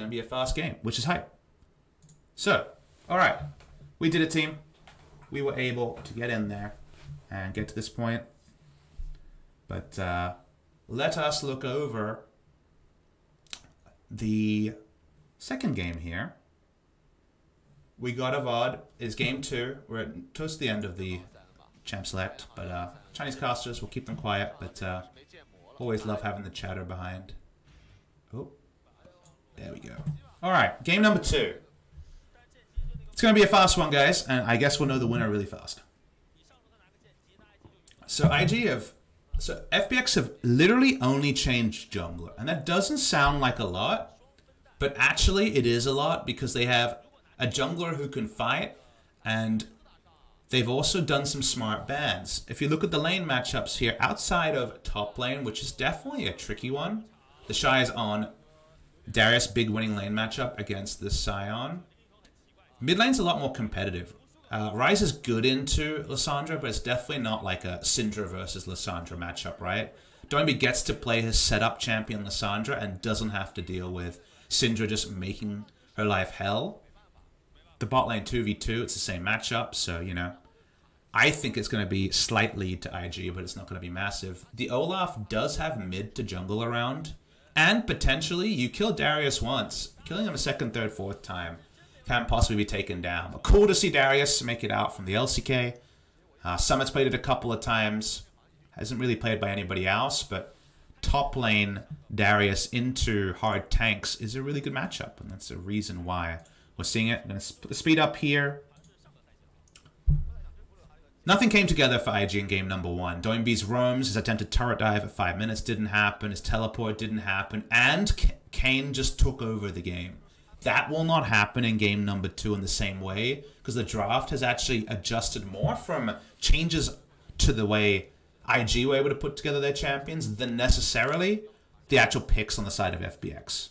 going to be a fast game, which is hype. So, all right. We did it, team. We were able to get in there and get to this point. But let us look over the second game here. We got a VOD. It's game 2. We're towards the end of the champ select. But Chinese casters, we'll keep them quiet. But always love having the chatter behind. Oh, there we go. All right, game number 2. It's going to be a fast one, guys. And I guess we'll know the winner really fast. So FPX have literally only changed jungler. And that doesn't sound like a lot. But actually, it is a lot because they have a jungler who can fight. And they've also done some smart bans. If you look at the lane matchups here, outside of top lane, which is definitely a tricky one. The Shy is on Darius' big winning lane matchup against the Scion. Mid lane's a lot more competitive. Ryze is good into Lissandra, but it's definitely not like a Syndra versus Lissandra matchup, right? Doinby gets to play his setup champion Lissandra and doesn't have to deal with Syndra just making her life hell. The bot lane 2v2, it's the same matchup, so, you know. I think it's going to be slight lead to IG, but it's not going to be massive. The Olaf does have mid to jungle around, and potentially you kill Darius once. Killing him a second, third, fourth time can possibly be taken down. But cool to see Darius make it out from the LCK. Summit's played it a couple of times. Hasn't really played by anybody else, but top lane Darius into hard tanks is a really good matchup, and that's the reason why we're seeing it. I'm going to put the speed up here. Nothing came together for IG in game number 1. Doinby's roams, his attempted turret dive at 5 minutes didn't happen. His teleport didn't happen. And Kane just took over the game. That will not happen in game number 2 in the same way, because the draft has actually adjusted more from changes to the way IG were able to put together their champions than necessarily the actual picks on the side of FPX.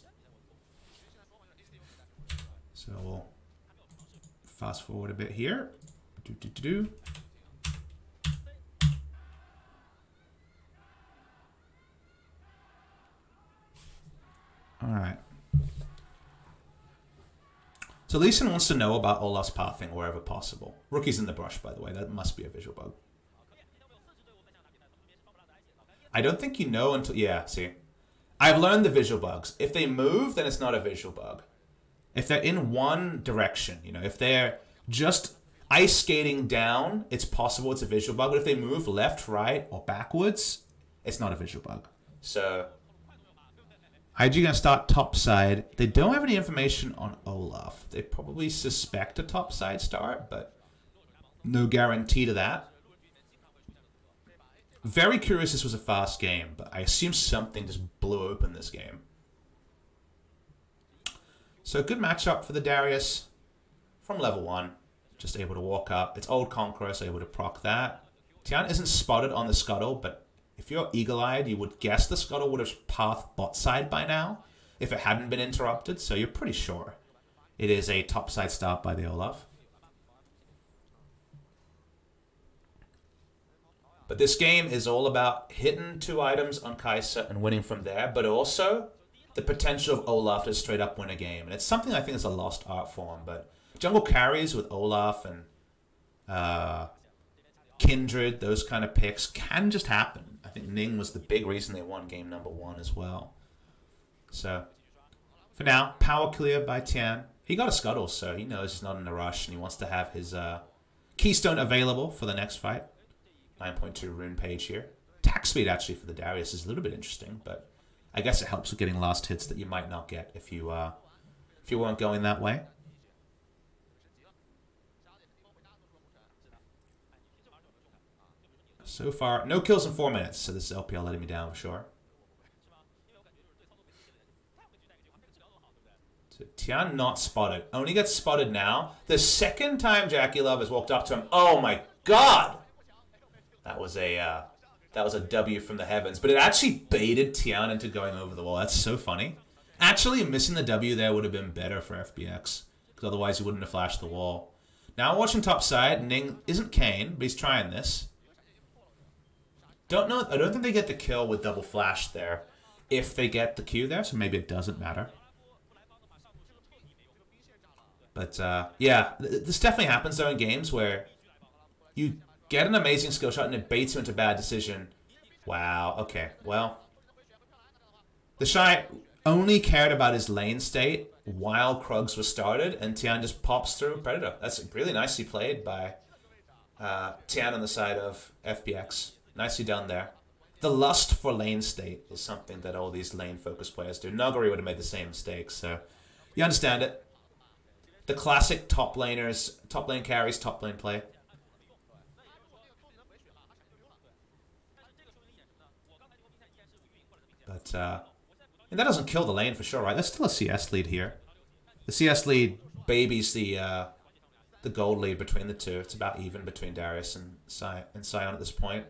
So we'll fast forward a bit here. All right. So Lee Sin wants to know about Olaf's pathing wherever possible. Rookie's in the brush, by the way. That must be a visual bug. I don't think you know until... Yeah, see. I've learned the visual bugs. If they move, then it's not a visual bug. If they're in one direction, you know, if they're just ice skating down, it's possible it's a visual bug. But if they move left, right, or backwards, it's not a visual bug. So... IG going to start top side. They don't have any information on Olaf. They probably suspect a top side start, but no guarantee to that. Very curious this was a fast game, but I assume something just blew open this game. So good matchup for the Darius from level 1. Just able to walk up. It's old Conqueror, so able to proc that. Tian isn't spotted on the scuttle, but if you're eagle-eyed, you would guess the scuttle would have pathed bot side by now if it hadn't been interrupted, so you're pretty sure it is a top side start by the Olaf. But this game is all about hitting 2 items on Kai'Sa and winning from there, but also the potential of Olaf to straight up win a game. And it's something I think is a lost art form, but jungle carries with Olaf and Kindred, those kind of picks can just happen. I think Ning was the big reason they won game number 1 as well. So, for now, power clear by Tian. He got a scuttle, so he knows he's not in a rush, and he wants to have his keystone available for the next fight. 9.2 rune page here. Attack speed, actually, for the Darius is a little bit interesting, but I guess it helps with getting last hits that you might not get if you weren't going that way. So far, no kills in 4 minutes, so this is LPL letting me down for sure. So Tian not spotted. Only gets spotted now. The second time Jackie Love has walked up to him. Oh my god! That was a W from the heavens. But it actually baited Tian into going over the wall. That's so funny. Actually, missing the W there would have been better for FPX, because otherwise he wouldn't have flashed the wall. Now watching top side, Ning isn't Kane, but he's trying this. Don't know. I don't think they get the kill with double flash there. If they get the Q there, so maybe it doesn't matter. But yeah, this definitely happens though in games where you get an amazing skill shot and it baits you into a bad decision. Wow, okay, well. The Shy only cared about his lane state while Krugs was started, and Tian just pops through Predator. That's really nicely played by Tian on the side of FPX. Nicely done there. The lust for lane state is something that all these lane-focused players do. Nuguri would have made the same mistake, so you understand it. The classic top laners, top lane carries, top lane play. But and that doesn't kill the lane for sure, right? That's still a CS lead here. The CS lead babies the gold lead between the two. It's about even between Darius and Sion at this point.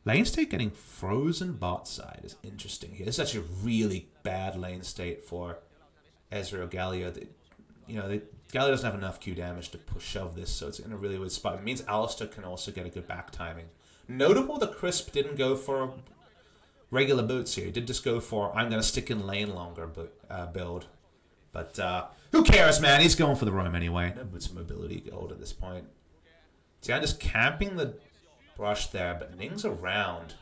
Lane state getting frozen bot side is interesting here. This is actually a really bad lane state for Ezreal Galio. Galio doesn't have enough Q damage to shove this, so it's in a really weird spot. It means Alistar can also get a good back timing. Notable that Crisp didn't go for regular boots here. He did just go for I'm going to stick in lane longer build. But who cares, man? He's going for the roam anyway. No boots mobility gold at this point. See, I'm just camping the brush there, but Ning's around.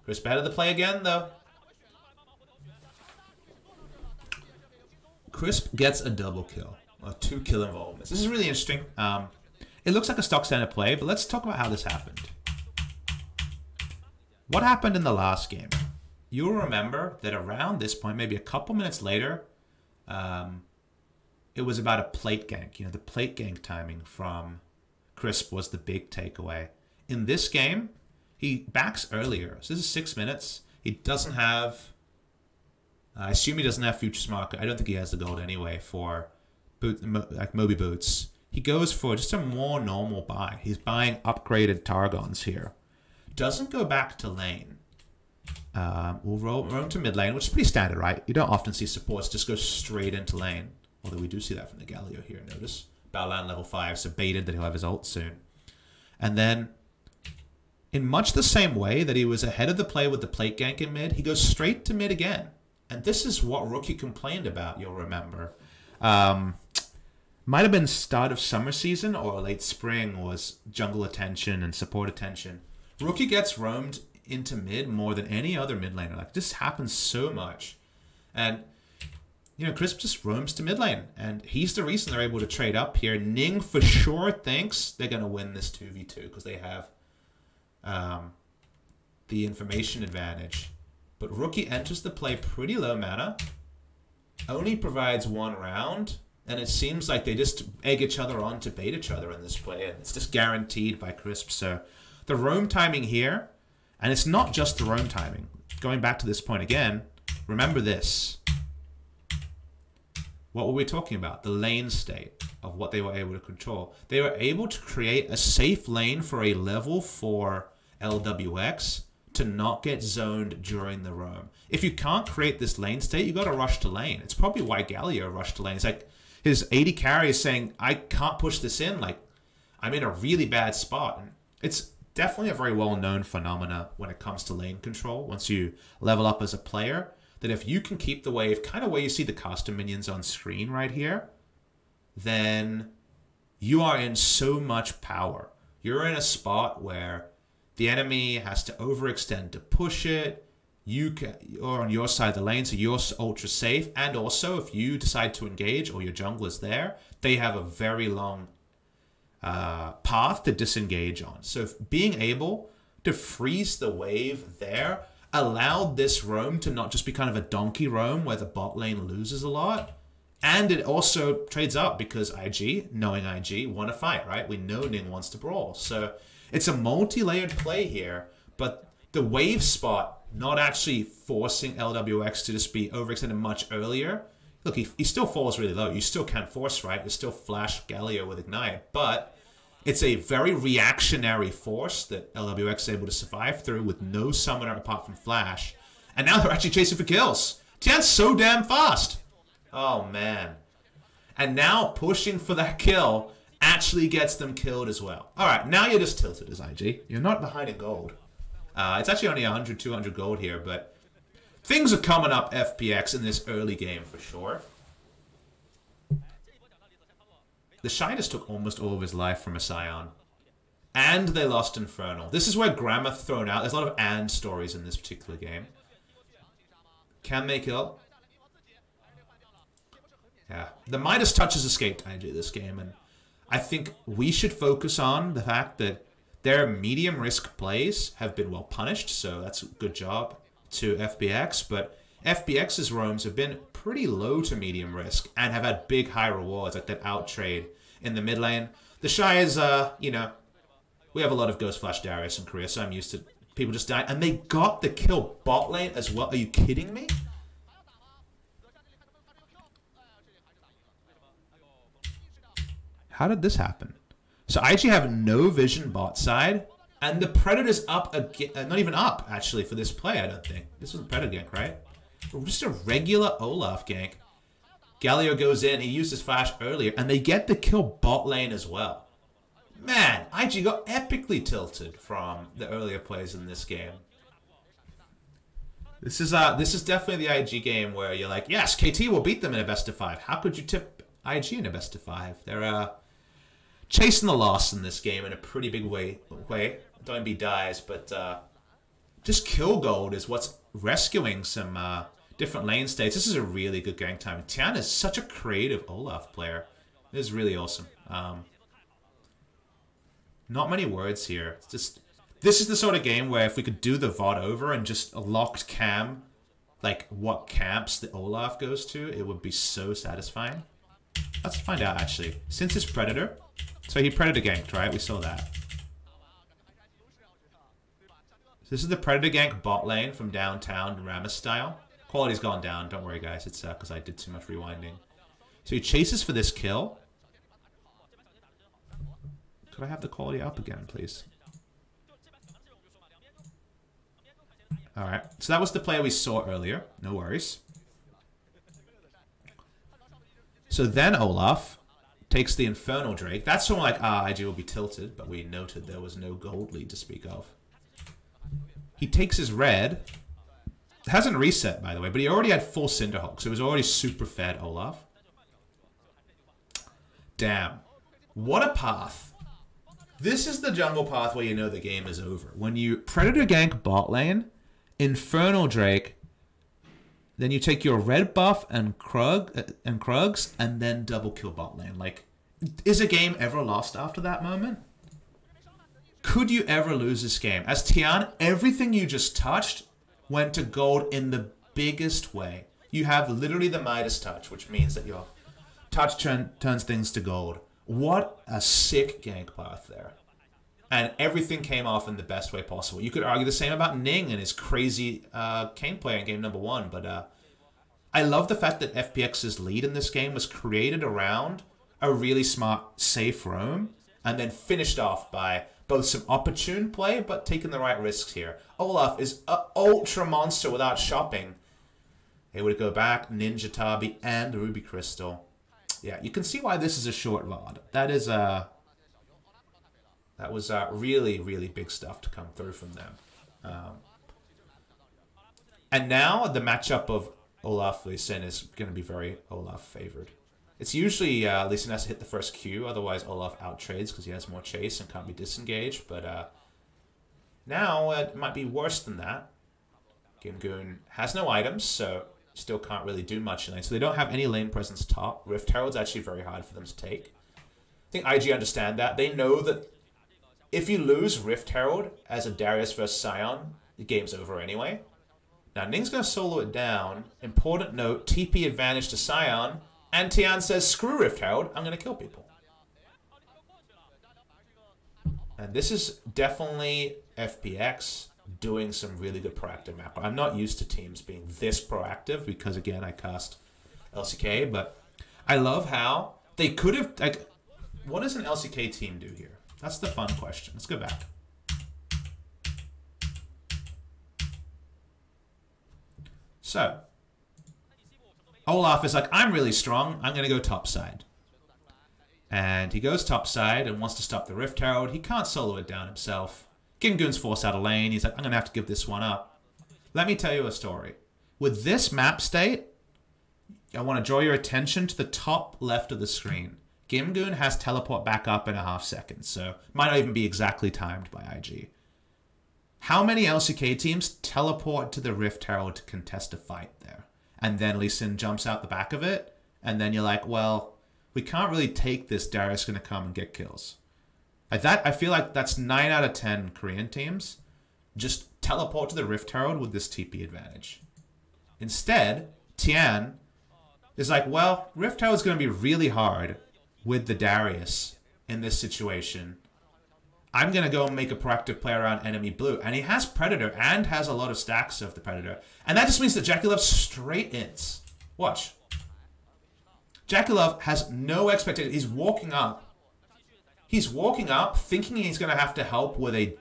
Crisp ahead of the play again, though. Crisp gets a double kill, or 2 kill involvements. This is really interesting. It looks like a stock standard play, but let's talk about how this happened. What happened in the last game? You'll remember that around this point, maybe a couple minutes later, it was about a plate gank. You know, the plate gank timing from Crisp was the big takeaway. In this game, he backs earlier. So this is 6 minutes. He doesn't have... I assume he doesn't have Future's Market. I don't think he has the gold anyway for Moby Boots. He goes for just a more normal buy. He's buying upgraded Targons here. Doesn't go back to lane. We'll roam to mid lane, which is pretty standard, right? You don't often see supports just go straight into lane. Although we do see that from the Galio here, notice. Battleland level 5, so baited that he'll have his ult soon. And then, in much the same way that he was ahead of the play with the plate gank in mid, he goes straight to mid again. And this is what Rookie complained about, you'll remember. Might have been start of summer season or late spring was jungle attention and support attention. Rookie gets roamed into mid more than any other mid laner. Like, this happens so much. And, you know, Crisp just roams to mid lane. And he's the reason they're able to trade up here. Ning for sure thinks they're going to win this 2v2 because they have the information advantage. But Rookie enters the play pretty low mana. Only provides 1 round. And it seems like they just egg each other on to bait each other in this play. And it's just guaranteed by Crisp. So the roam timing here, and it's not just the roam timing. Going back to this point again, remember this. What were we talking about? The lane state of what they were able to control. They were able to create a safe lane for a level 4 LWX to not get zoned during the roam. If you can't create this lane state, you got to rush to lane. It's probably why Galio rushed to lane. It's like his 80 carry is saying, I can't push this in. Like, I'm in a really bad spot. And it's definitely a very well-known phenomena when it comes to lane control. Once you level up as a player, that if you can keep the wave kind of where you see the custom minions on screen right here, then you are in so much power. You're in a spot where the enemy has to overextend to push it. You're on your side of the lane, so you're ultra safe. And also, if you decide to engage or your jungler's there, they have a very long path to disengage on. So being able to freeze the wave there allowed this roam to not just be kind of a donkey roam where the bot lane loses a lot. And it also trades up because IG, knowing IG, want to fight, right? We know Ning wants to brawl. So it's a multi-layered play here, but the wave spot not actually forcing LWX to just be overextended much earlier. Look, he still falls really low. You still can't force, right? You still flash Galio with Ignite, but it's a very reactionary force that LWX is able to survive through with no summoner apart from Flash. And now they're actually chasing for kills. Tian's so damn fast. Oh, man. And now pushing for that kill actually gets them killed as well. All right, now you're just tilted as IG. You're not behind in gold. It's actually only 100, 200 gold here, but things are coming up FPX in this early game for sure. The Shy just took almost all of his life from a Scion. And they lost Infernal. This is where grammar thrown out. There's a lot of and stories in this particular game. Can they kill? Yeah. The Midas touch has escaped IG this game, and I think we should focus on the fact that their medium risk plays have been well punished, so that's a good job to FBX, but FBX's roams have been pretty low to medium risk and have had big high rewards, like that out trade in the mid lane. The Shy is, you know, we have a lot of Ghost Flash Darius in Korea, so I'm used to people just dying. And they got the kill bot lane as well. Are you kidding me? How did this happen? So I actually have no vision bot side, and the Predator's up again. Not even up, actually, for this play, I don't think. This was a Predator gank, right? Just a regular Olaf gank. Galio goes in, he used his flash earlier, and they get the kill bot lane as well. Man, IG got epically tilted from the earlier plays in this game. This is definitely the IG game where you're like, yes, KT will beat them in a best of 5. How could you tip IG in a best of 5? They're chasing the loss in this game in a pretty big way. Don't be dies, but just kill gold is what's rescuing some different lane states. This is a really good gank time. Tian is such a creative Olaf player. It is really awesome. Not many words here. It's just, this is the sort of game where if we could do the VOD over and just locked cam, like what camps the Olaf goes to, it would be so satisfying. Let's find out actually. Since his Predator, so he Predator ganked, right? We saw that. So this is the Predator gank bot lane from downtown Rammus style. Quality's gone down, don't worry guys, it's because I did too much rewinding. So he chases for this kill. Could I have the quality up again, please? Alright, so that was the play we saw earlier. No worries. So then Olaf takes the Infernal Drake. That's sort of like, IG will be tilted, but we noted there was no gold lead to speak of. He takes his red. It hasn't reset, by the way, but he already had full Cinderhawk, so it was already super fed Olaf. Damn. What a path. This is the jungle path where you know the game is over. When you Predator gank bot lane, Infernal Drake, then you take your red buff and Krugs, and then double kill bot lane. Like, is a game ever lost after that moment? Could you ever lose this game? As Tian, everything you just touched went to gold in the biggest way. You have literally the Midas touch, which means that your touch turns things to gold. What a sick gank path there. And everything came off in the best way possible. You could argue the same about Ning and his crazy Kane play in game number 1. But I love the fact that FPX's lead in this game was created around a really smart, safe roam. And then finished off by both some opportune play, but taking the right risks here. Olaf is an ultra monster without shopping. He would go back, Ninja Tabi, and Ruby Crystal. Yeah, you can see why this is a short VOD. That is that was really, really big stuff to come through from them. And now the matchup of Olaf Lee Sin is going to be very Olaf favored. It's usually Lee Sin has to hit the first Q, otherwise Olaf outtrades because he has more chase and can't be disengaged. But now it might be worse than that. Gimgoon has no items, so still can't really do much in lane. So they don't have any lane presence top. Rift Herald's actually very hard for them to take. I think IG understand that. They know that if you lose Rift Herald as a Darius versus Scion, the game's over anyway. Now Ning's going to solo it down. Important note, TP advantage to Scion. And Tian says, screw Rift Herald, I'm going to kill people. And this is definitely FPX doing some really good proactive macro. I'm not used to teams being this proactive because, again, I cast LCK, but I love how they could have, like, what does an LCK team do here? That's the fun question. Let's go back. So, Olaf is like, I'm really strong, I'm going to go topside. And he goes topside and wants to stop the Rift Herald. He can't solo it down himself. Gingoon's forced out of lane. He's like, I'm going to have to give this one up. Let me tell you a story. With this map state, I want to draw your attention to the top left of the screen. Gimgoon has teleport back up in a half second, so might not even be exactly timed by IG. How many LCK teams teleport to the Rift Herald to contest a fight there? And then Lee Sin jumps out the back of it, and then you're like, well, we can't really take this. Darius going to come and get kills. Like that, I feel like that's 9 out of 10 Korean teams just teleport to the Rift Herald with this TP advantage. Instead, Tian is like, well, Rift Herald is going to be really hard with the Darius in this situation. I'm going to go and make a proactive play around enemy blue. And he has Predator and has a lot of stacks of the Predator. And that just means that JackeyLove straight ins. Watch. JackeyLove has no expectation. He's walking up. He's walking up thinking he's going to have to help with a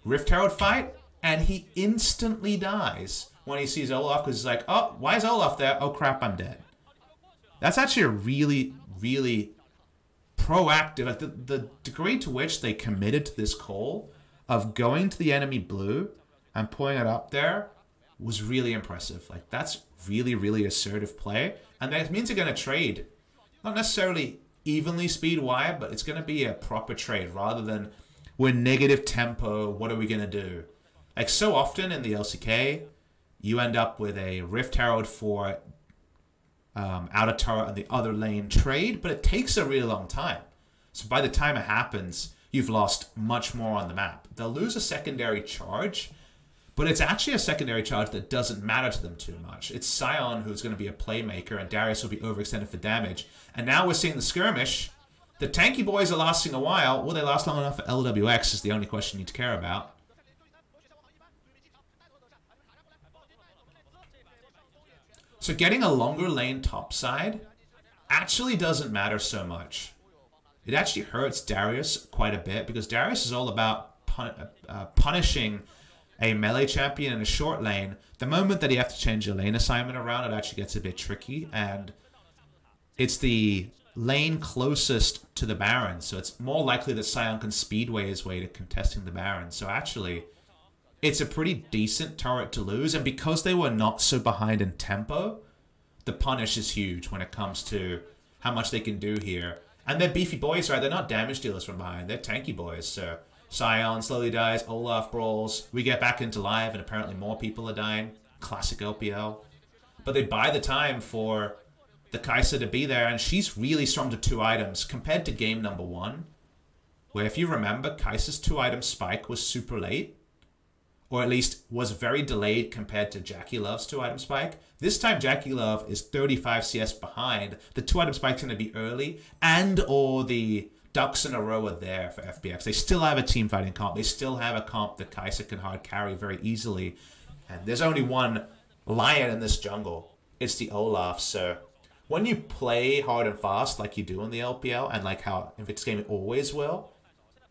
Rift Herald fight. And he instantly dies when he sees Olaf because he's like, oh, why is Olaf there? Oh, crap, I'm dead. That's actually a really, really proactive. The degree to which they committed to this call of going to the enemy blue and pulling it up there was really impressive. Like, that's really, really assertive play. And that means they're going to trade. Not necessarily evenly speed-wide, but it's going to be a proper trade rather than we're negative tempo, what are we going to do? Like, so often in the LCK, you end up with a Rift Herald for outer turret and the other lane trade, but it takes a really long time. So by the time it happens, you've lost much more on the map. They'll lose a secondary charge, but it's actually a secondary charge that doesn't matter to them too much. It's Sion who's going to be a playmaker, and Darius will be overextended for damage. And now we're seeing the skirmish. The tanky boys are lasting a while. Will they last long enough for LWX is the only question you need to care about. So getting a longer lane topside actually doesn't matter so much. It actually hurts Darius quite a bit because Darius is all about punishing a melee champion in a short lane. The moment that you have to change your lane assignment around, it actually gets a bit tricky. And it's the lane closest to the Baron. So it's more likely that Sion can speedway his way to contesting the Baron. So actually, it's a pretty decent turret to lose, and because they were not so behind in tempo, the punish is huge when it comes to how much they can do here. And they're beefy boys, right? They're not damage dealers from behind. They're tanky boys. So Sion slowly dies, Olaf brawls, we get back into live, and apparently more people are dying. Classic LPL. But they buy the time for the Kai'Sa to be there, and she's really strong to 2 items compared to game number 1, where if you remember, Kai'Sa's 2-item spike was super late. Or at least was very delayed compared to JackeyLove's 2-item spike. This time JackeyLove is 35 CS behind. The 2-item spike's going to be early, and or the ducks in a row are there for FBX. They still have a team fighting comp. They still have a comp that Kai'Sa can hard carry very easily. And there's only one lion in this jungle. It's the Olaf. So when you play hard and fast like you do in the LPL, and like how Invictus Gaming always will,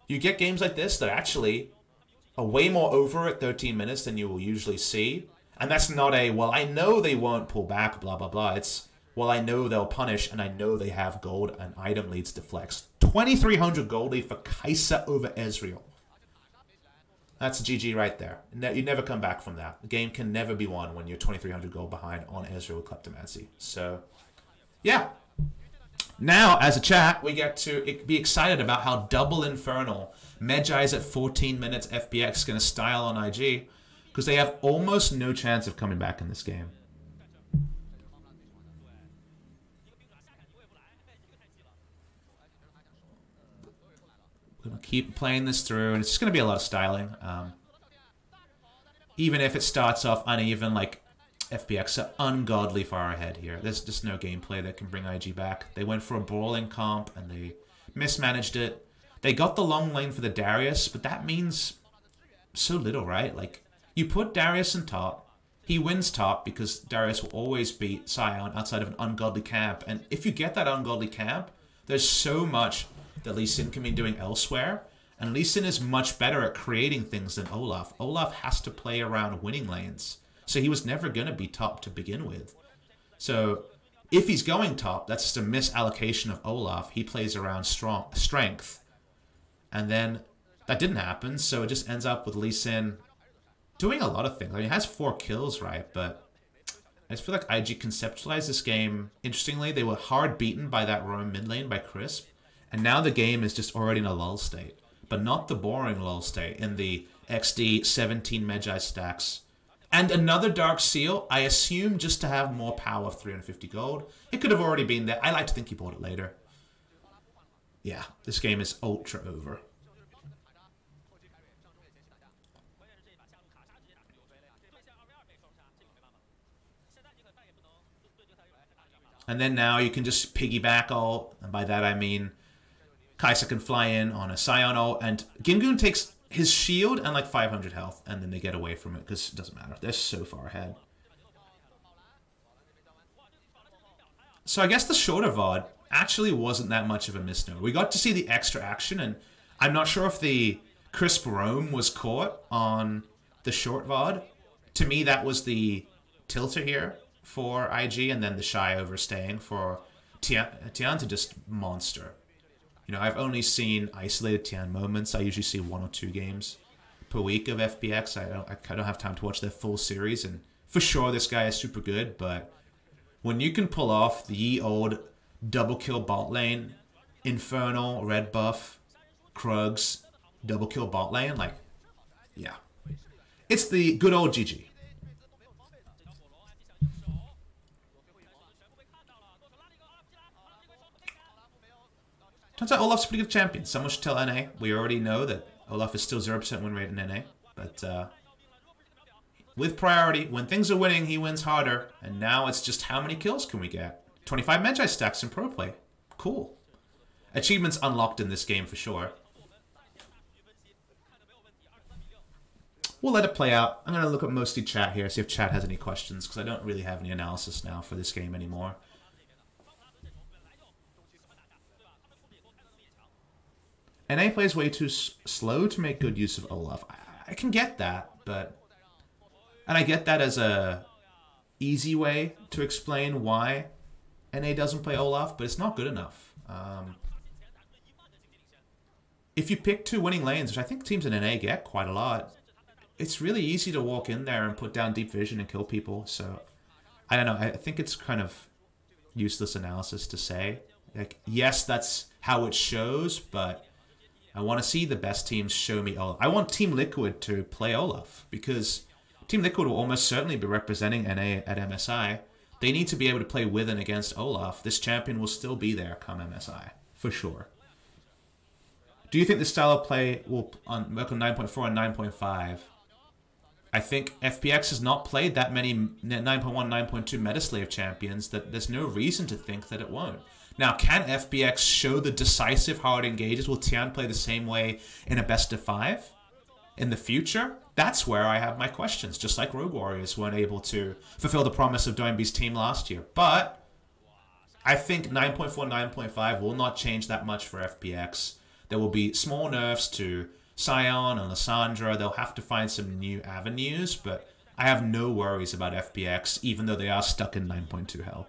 you get games like this that actually are way more over at 13 minutes than you will usually see. And that's not a, well, I know they won't pull back, blah, blah, blah. It's, well, I know they'll punish, and I know they have gold and item leads to flex. 2,300 gold lead for Kai'Sa over Ezreal. That's a GG right there. You never come back from that. The game can never be won when you're 2,300 gold behind on Ezreal with Kleptomancy. So, yeah. Now, as a chat, we get to be excited about how double Infernal Medjai's at 14 minutes FBX is going to style on IG because they have almost no chance of coming back in this game. We're going to keep playing this through, and it's just going to be a lot of styling. Even if it starts off uneven, like FBX are ungodly far ahead here. There's just no gameplay that can bring IG back. They went for a brawling comp, and they mismanaged it. They got the long lane for the Darius, but that means so little, right? Like, you put Darius in top, he wins top because Darius will always beat Sion outside of an ungodly camp. And if you get that ungodly camp, there's so much that Lee Sin can be doing elsewhere. And Lee Sin is much better at creating things than Olaf. Olaf has to play around winning lanes. So he was never going to be top to begin with. So if he's going top, that's just a misallocation of Olaf. He plays around strength. And then that didn't happen, so it just ends up with Lee Sin doing a lot of things. I mean, he has 4 kills, right? But I just feel like IG conceptualized this game interestingly. They were hard beaten by that roam mid lane by Crisp. And now the game is just already in a lull state. But not the boring lull state in the XD 17 Magi stacks. And another Dark Seal, I assume just to have more power of 350 gold. It could have already been there. I like to think he bought it later. Yeah, this game is ultra over. And then now you can just piggyback ult, and by that I mean Kai'Sa can fly in on a Scion ult, and Gingun takes his shield and like 500 health, and then they get away from it because it doesn't matter. They're so far ahead. So I guess the shorter VOD actually wasn't that much of a misnomer. We got to see the extra action, and I'm not sure if the crisp roam was caught on the short VOD. To me, that was the tilter here for IG, and then the shy overstaying for Tian to just monster. You know, I've only seen isolated Tian moments. I usually see 1 or 2 games per week of FPX. I don't have time to watch their full series, and for sure this guy is super good, but when you can pull off the ye old double kill bot lane, Infernal, red buff, Krugs, double kill bot lane, like, yeah. It's the good old GG. Turns out Olaf's a pretty good champion. Someone should tell NA. We already know that Olaf is still 0% win rate in NA. But with priority, when things are winning, he wins harder. And now it's just how many kills can we get? 25 Magi stacks in pro play. Cool. Achievements unlocked in this game for sure. We'll let it play out. I'm going to look at mostly chat here, see if chat has any questions, because I don't really have any analysis now for this game anymore. NA plays way too slow to make good use of Olaf. I can get that, but... And I get that as a easy way to explain why NA doesn't play Olaf, but it's not good enough. If you pick 2 winning lanes, which I think teams in NA get quite a lot, it's really easy to walk in there and put down deep vision and kill people. So, I don't know. I think it's kind of useless analysis to say. Like, yes, that's how it shows, but I want to see the best teams show me Olaf. I want Team Liquid to play Olaf, because Team Liquid will almost certainly be representing NA at MSI. They need to be able to play with and against Olaf. This champion will still be there come MSI, for sure. Do you think the style of play will work on 9.4 and 9.5? I think FPX has not played that many 9.1, 9.2 Metaslave champions that there's no reason to think that it won't. Now, can FPX show the decisive hard engages? Will Tian play the same way in a best of 5 in the future? That's where I have my questions, just like Rogue Warriors weren't able to fulfill the promise of Doinby's team last year. But I think 9.4, 9.5 will not change that much for FPX. There will be small nerfs to Scion and Lissandra. They'll have to find some new avenues, but I have no worries about FPX, even though they are stuck in 9.2 hell.